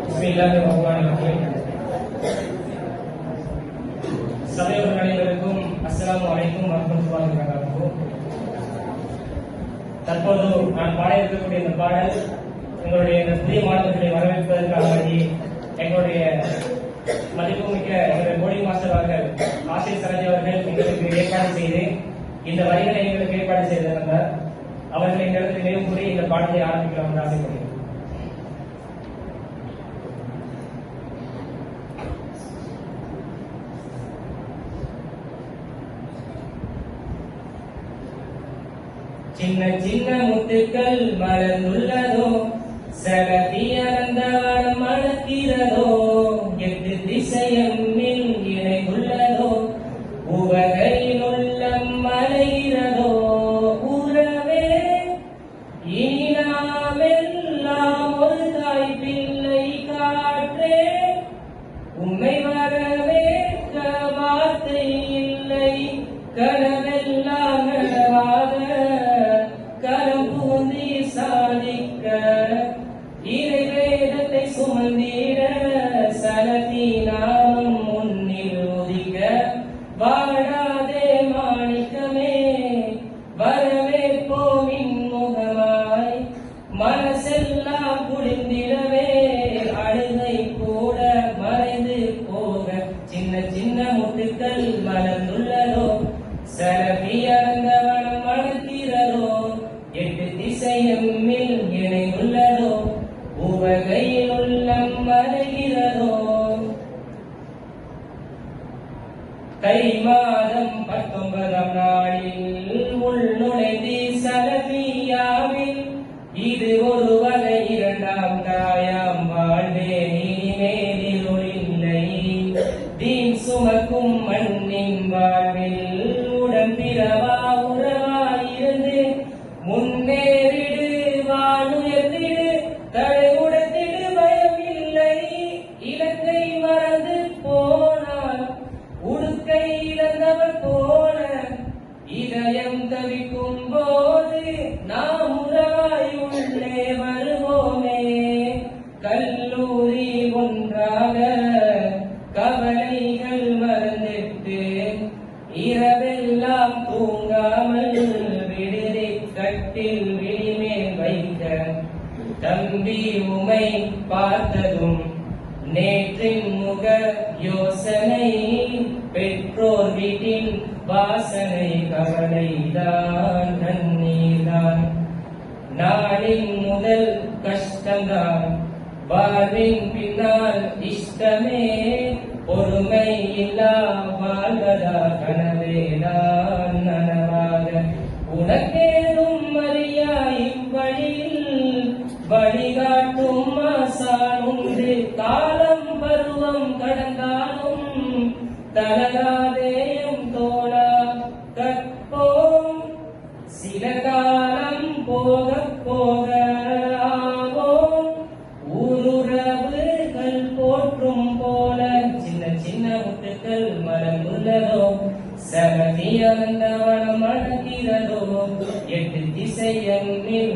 பிஸ்மில்லாஹிர்ரஹ்மானிர்ரஹீம். சபையோர் அனைவருக்கும் அஸ்ஸலாமு அலைக்கும் வரஹ்மத்துல்லாஹி வபரகாத்துஹு. தற்போது நான் பாட இருக்கக்கூடிய இந்த பாடல் எங்களுடைய இந்த புதிய மாணவர்களை வரவேற்பதற்காக வேண்டி எங்களுடைய மதிப்புமிக்க எங்களுடைய போர்டிங் மாஸ்டர் அவர்கள் ஆசிரியர் சரஜி அவர்கள் எங்களுக்கு ஏற்பாடு செய்து இந்த வரிகளை எங்களுக்கு ஏற்பாடு செய்திருந்தார். அவர்களை இந்த இடத்தில் நினைவு கூறி இந்த பாடலை ஆரம்பிக்கலாம் என்று ஆசைப்படுகிறேன். சின்ன சின்ன முத்துக்கள் மலர்ந்துள்ளதோ, சகதியறந்த வனம் மணக்கிறதோ, எட்டு திசையம்மில் இணைந்துள்ளதோ, உவகையில் உள்ளம் மலைகிறதோ. உறவே இனி நாம் எல்லாம் ஒரு தாய் பிள்ளை. காற்றே உம்மை வரவேற்க வார்த்தை இல்லை. கனவெல்லாம் நனவாக கரம் பூந்தி சாதிக்க இறை வேதத்தை சுமந்திட சலதி நாமம் முன்னில் உதிக்க. வாழாதே மாணிக்கமே வரவேற்போம் இன்முகமாய். மனசெல்லாம் குளிர்ந்திடவே அழுகை கூட மறைந்து போக. சின்ன சின்ன முட்டுக்கள் மலர்ந்துள்ளதோ, சலபியறந்த வனம் மணக்கிறதோ, எட்டு திசையம்மில் இணைந்துள்ளதோ, உவகையில் உள்ளம் மறைகிறதோ. தை மாதம் 19ஆம் நாளில் உள்நுழைந்து சலபியாவில் இது ஒரு வகை இரண்டாம் தாயாம் வாழ்வே இனிமேலில் இல்லை. தீன் சுமக்கும் மண்ணின் வாழ்வில் உடன்பிறவா உறவாயிருந்து முன்னேறிடு வானுயர்ந்திடு. தடைமுடத்திடு பயமில்லை. இலக்கை மறந்து போனார் உடுக்கை இழந்தவர் போல. இதயம் தவிக்கும் போது நாம் உறவாய் உள்ளே வருவோமே. கல்லூரி ஒன்றாக கவலைகள் மறந்திட்டு இரவெல்லாம் தூங்காமல் விடுதி கட்டில் விழிமேல் வைக்க. தம்பி உமை பார்த்ததும் நேற்றின் முக யோசனை. பெற்றோர் வீட்டின் வாசனை கவலைதான் தண்ணீர்தான். நாளின் முதல் கஷ்டம்தான் வாழ்வின் பின்னால் இஷ்டமே. பொறுமை இல்லா வாழ்வதா கனவேதான் நனவாக. உனக்கேதும் அறியா இவ்வழியில் வழிகாட்டும் ஆசான் உண்டு. காலம் பருவம் கடந்தாலும் தளராதேயும் தோழா. கற்போம் சில காலம் போக போக ஆவோம் ஊருறவுகள் போற்றும் போல. சின்ன சின்ன முட்டுக்கள் மலர்ந்துள்ளதோ, சகதியறந்த வனம் மணக்கிறதோ, எட்டு திசையம்மில்